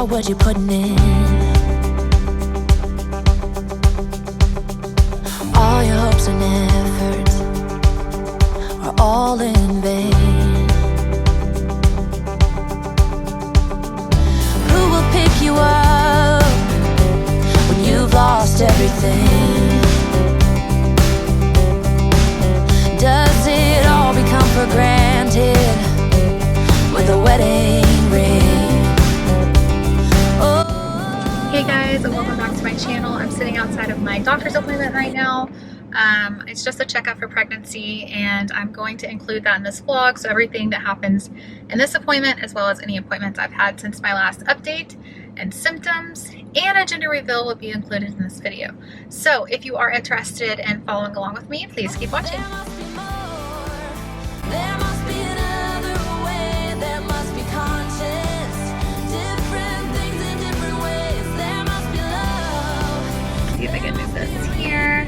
about what you're putting in. All your hopes and efforts are all in vain. Who will pick you up when you've lost everything? Does it all become for granted with a wedding ring? Oh. Hey guys, and welcome back to my channel. I'm sitting outside of my doctor's appointment right now. It's just a checkup for pregnancy, and I'm going to include that in this vlog, so everything that happens in this appointment as well as any appointments I've had since my last update and symptoms and a gender reveal will be included in this video. So if you are interested in following along with me, please keep watching. There must be another way, there must be conscience, different things in different ways, there must be love. See if I can move this here.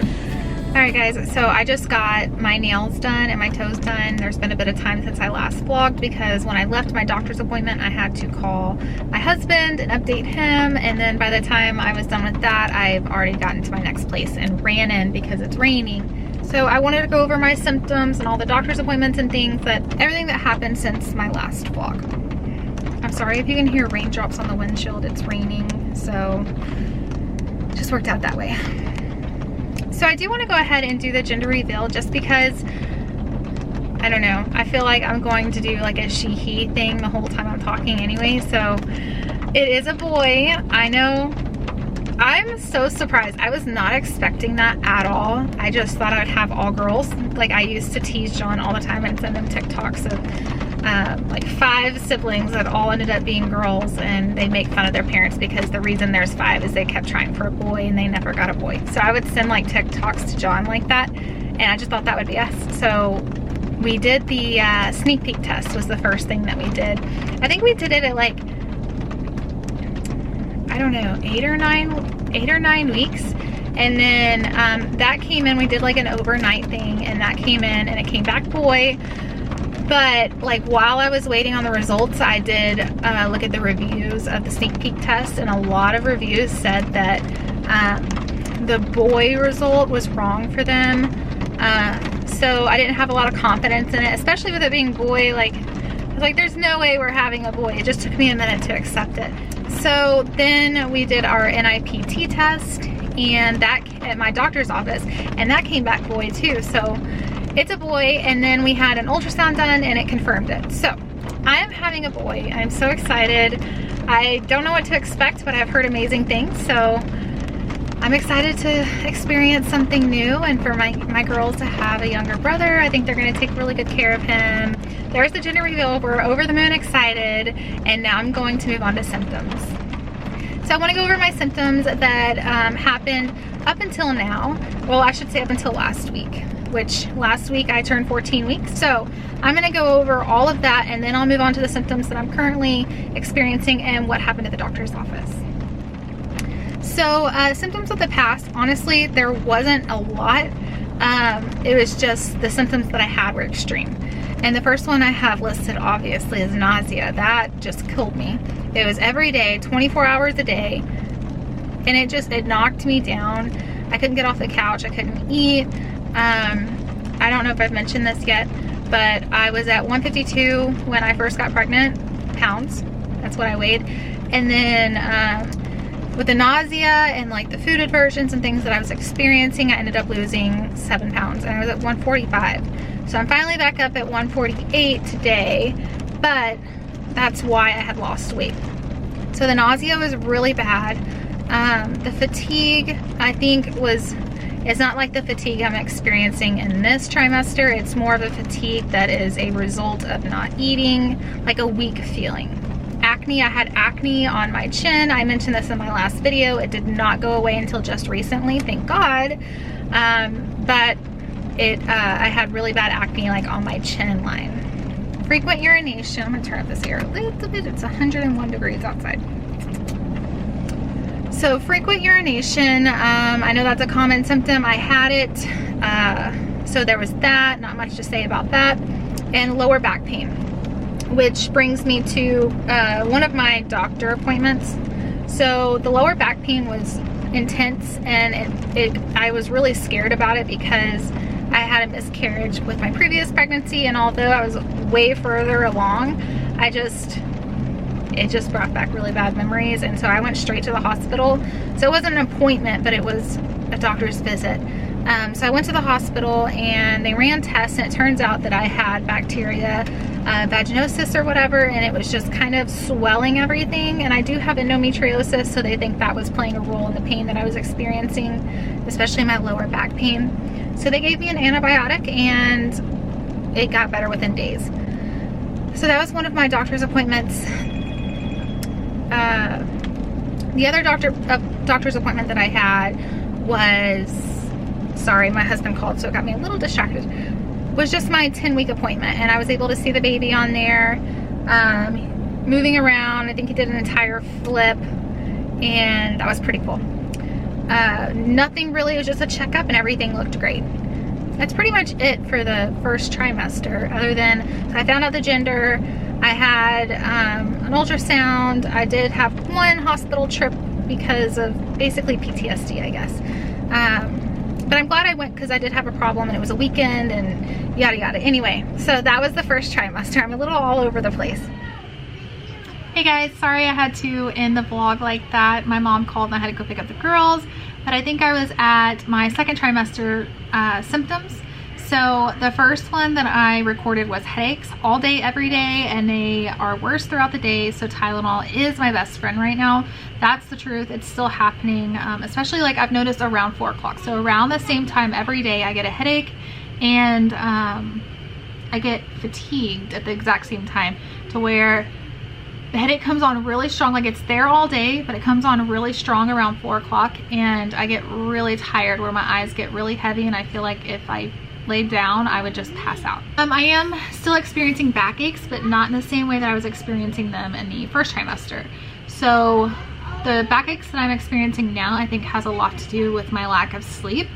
Alright guys, so I just got my nails done and my toes done. There's been a bit of time since I last vlogged because when I left my doctor's appointment I had to call my husband and update him, and then by the time I was done with that I've already gotten to my next place and ran in because it's raining. So I wanted to go over my symptoms and all the doctor's appointments and things, everything that happened since my last vlog. I'm sorry if you can hear raindrops on the windshield, it's raining, so it just worked out that way. So I do want to go ahead and do the gender reveal just because, I don't know, I feel like I'm going to do like a she-he thing the whole time I'm talking anyway. So it is a boy. I know. I'm so surprised. I was not expecting that at all. I just thought I would have all girls. Like I used to tease John all the time and send him TikToks of like 5 siblings that all ended up being girls, and they make fun of their parents because the reason there's 5 is they kept trying for a boy and they never got a boy. So I would send like TikToks to John like that, and I just thought that would be us. So we did the sneak peek test was the first thing that we did. I think we did it at like, I don't know, 8 or 9 weeks. And then that came in, we did like an overnight thing, and that came in and it came back boy. But like while I was waiting on the results, I did look at the reviews of the sneak peek test, and a lot of reviews said that the boy result was wrong for them. So I didn't have a lot of confidence in it, especially with it being boy. Like I was like, there's no way we're having a boy. It just took me a minute to accept it. So then we did our NIPT test, and that at my doctor's office, and that came back boy too. So it's a boy. And then we had an ultrasound done and it confirmed it. So I am having a boy. I'm so excited. I don't know what to expect, but I've heard amazing things. So I'm excited to experience something new, and for my girls to have a younger brother. I think they're going to take really good care of him. There's the gender reveal. We're over the moon excited, and now I'm going to move on to symptoms. So I want to go over my symptoms that happened up until now. Well, I should say up until last week, which last week I turned 14 weeks. So I'm going to go over all of that, and then I'll move on to the symptoms that I'm currently experiencing and what happened at the doctor's office. So symptoms of the past, honestly, there wasn't a lot. It was just the symptoms that I had were extreme. And the first one I have listed obviously is nausea. That just killed me. It was every day, 24 hours a day, and it knocked me down. I couldn't get off the couch, I couldn't eat. I don't know if I've mentioned this yet, but I was at 152 when I first got pregnant, pounds. That's what I weighed. And then with the nausea and like the food aversions and things that I was experiencing, I ended up losing 7 pounds, and I was at 145. So I'm finally back up at 148 today, but that's why I had lost weight. So the nausea was really bad. The fatigue, I think, it's not like the fatigue I'm experiencing in this trimester. It's more of a fatigue that is a result of not eating, like a weak feeling. Acne, I had acne on my chin. I mentioned this in my last video. It did not go away until just recently, thank God. But I had really bad acne like on my chin line. Frequent urination. I'm gonna turn up this air a little bit. It's 101 degrees outside. So frequent urination, I know that's a common symptom. I had it, so there was that, not much to say about that. And lower back pain. which brings me to one of my doctor appointments. So the lower back pain was intense, and I was really scared about it because I had a miscarriage with my previous pregnancy, and although I was way further along, it just brought back really bad memories, and so I went straight to the hospital. So it wasn't an appointment, but it was a doctor's visit. So I went to the hospital and they ran tests, and it turns out that I had bacteria, vaginosis or whatever, and it was just kind of swelling everything. And I do have endometriosis, so they think that was playing a role in the pain that I was experiencing, especially my lower back pain. So they gave me an antibiotic and it got better within days. So that was one of my doctor's appointments. The other doctor's appointment that I had was, sorry, my husband called, so it got me a little distracted, was just my 10-week appointment, and I was able to see the baby on there, moving around. I think he did an entire flip, and that was pretty cool. Nothing really, it was just a checkup and everything looked great. That's pretty much it for the first trimester, other than, so I found out the gender, I had an ultrasound, I did have one hospital trip because of basically PTSD, I guess. But I'm glad I went because I did have a problem and it was a weekend and yada yada. Anyway, so that was the first trimester. I'm a little all over the place. Hey guys, sorry I had to end the vlog like that. My mom called and I had to go pick up the girls, but I think I was at my second trimester symptoms. So the first one that I recorded was headaches all day, every day, and they are worse throughout the day. So Tylenol is my best friend right now. That's the truth. It's still happening, especially like I've noticed around 4 o'clock. So around the same time every day I get a headache, and I get fatigued at the exact same time, to where the headache comes on really strong, like it's there all day, but it comes on really strong around 4 o'clock, and I get really tired where my eyes get really heavy, and I feel like if I laid down I would just pass out. I am still experiencing backaches, but not in the same way that I was experiencing them in the first trimester. So the backaches that I'm experiencing now, I think, has a lot to do with my lack of sleep.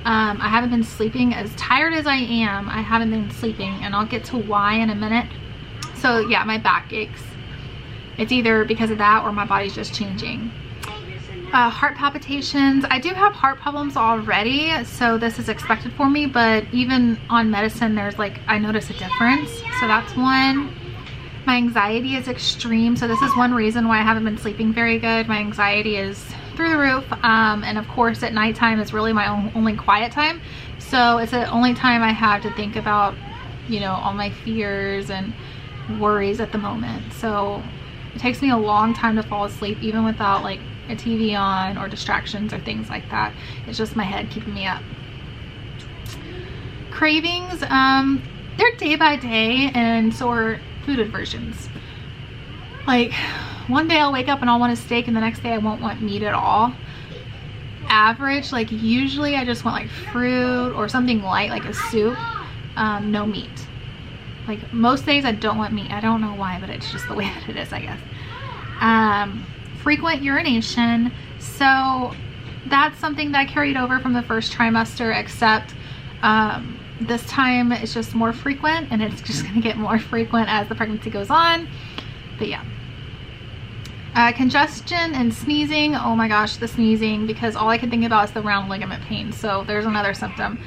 I haven't been sleeping. As tired as I am, I haven't been sleeping, and I'll get to why in a minute. So yeah, my back aches. It's either because of that or my body's just changing. Heart palpitations. I do have heart problems already, so this is expected for me, but even on medicine there's like, I notice a difference. So that's one. My anxiety is extreme, so this is one reason why I haven't been sleeping very good. My anxiety is through the roof, and of course at nighttime is really my only quiet time, so it's the only time I have to think about, you know, all my fears and worries at the moment. So it takes me a long time to fall asleep, even without like a TV on or distractions or things like that. It's just my head keeping me up. Cravings, they're day by day, and so are food aversions. Like one day I'll wake up and I'll want a steak, and the next day I won't want meat at all. Average, like usually I just want like fruit or something light, like a soup, no meat. Like most days I don't want meat. I don't know why, but it's just the way that it is, I guess. Frequent urination. So that's something that I carried over from the first trimester, except this time it's just more frequent, and it's just gonna get more frequent as the pregnancy goes on. But yeah. Congestion and sneezing. Oh my gosh, the sneezing, because all I can think about is the round ligament pain. So there's another symptom.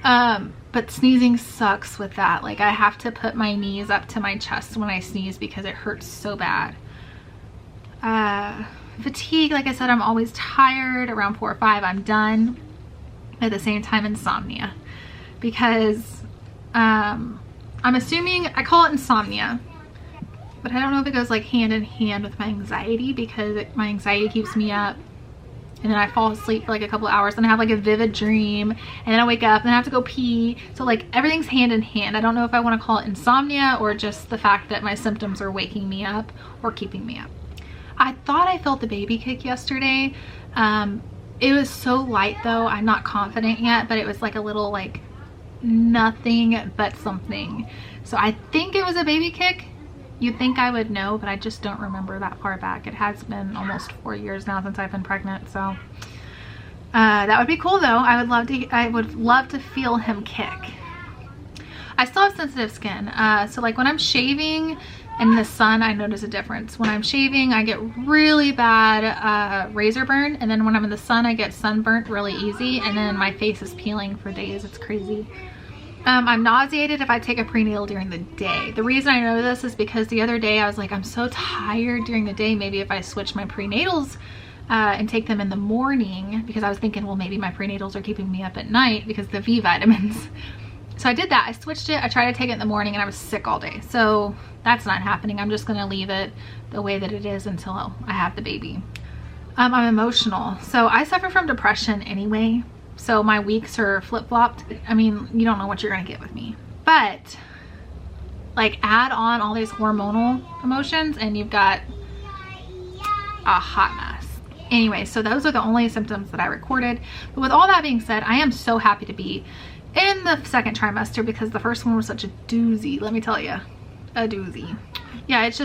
But sneezing sucks with that. Like I have to put my knees up to my chest when I sneeze because it hurts so bad. Fatigue, like I said, I'm always tired. Around 4 or 5 I'm done. At the same time, insomnia, because I'm assuming, I call it insomnia, but I don't know if it goes like hand in hand with my anxiety, because my anxiety keeps me up, and then I fall asleep for like a couple hours, and I have like a vivid dream, and then I wake up and I have to go pee. So like everything's hand in hand. I don't know if I want to call it insomnia or just the fact that my symptoms are waking me up or keeping me up. I thought I felt the baby kick yesterday. It was so light though. I'm not confident yet, but it was like a little like nothing but something. So I think it was a baby kick. You'd think I would know, but I just don't remember that far back. It has been almost 4 years now since I've been pregnant, so that would be cool though. I would love to feel him kick. I still have sensitive skin. So like when I'm shaving in the sun, I notice a difference. When I'm shaving, I get really bad razor burn, and then when I'm in the sun, I get sunburnt really easy, and then my face is peeling for days. It's crazy. I'm nauseated if I take a prenatal during the day. The reason I know this is because the other day I was like, I'm so tired during the day. Maybe if I switch my prenatals and take them in the morning, because I was thinking, well, maybe my prenatals are keeping me up at night because of the V vitamins. So I did that. I switched it. I tried to take it in the morning and I was sick all day. So that's not happening. I'm just going to leave it the way that it is until I have the baby. I'm emotional. So I suffer from depression anyway. So my weeks are flip-flopped. I mean, you don't know what you're gonna get with me. But like add on all these hormonal emotions and you've got a hot mess. Anyway, so those are the only symptoms that I recorded. But with all that being said, I am so happy to be in the second trimester because the first one was such a doozy, let me tell you. A doozy. Yeah, it's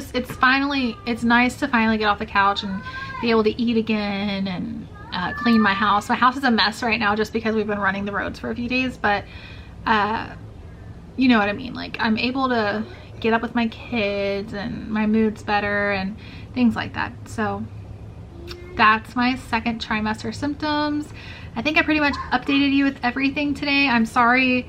nice to finally get off the couch and be able to eat again and clean my house. My house is a mess right now just because we've been running the roads for a few days, but you know what I mean. Like I'm able to get up with my kids and my mood's better and things like that. So that's my second trimester symptoms. I think I pretty much updated you with everything today. I'm sorry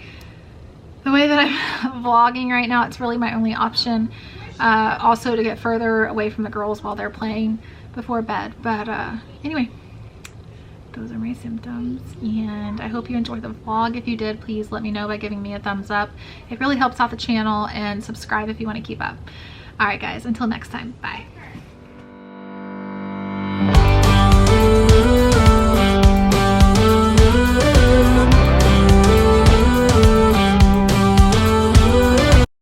the way that I'm vlogging right now. It's really my only option. Also to get further away from the girls while they're playing before bed. But anyway, those are my symptoms, and I hope you enjoyed the vlog. If you did, please let me know by giving me a thumbs up. It really helps out the channel, and subscribe if you want to keep up. All right guys, until next time, bye.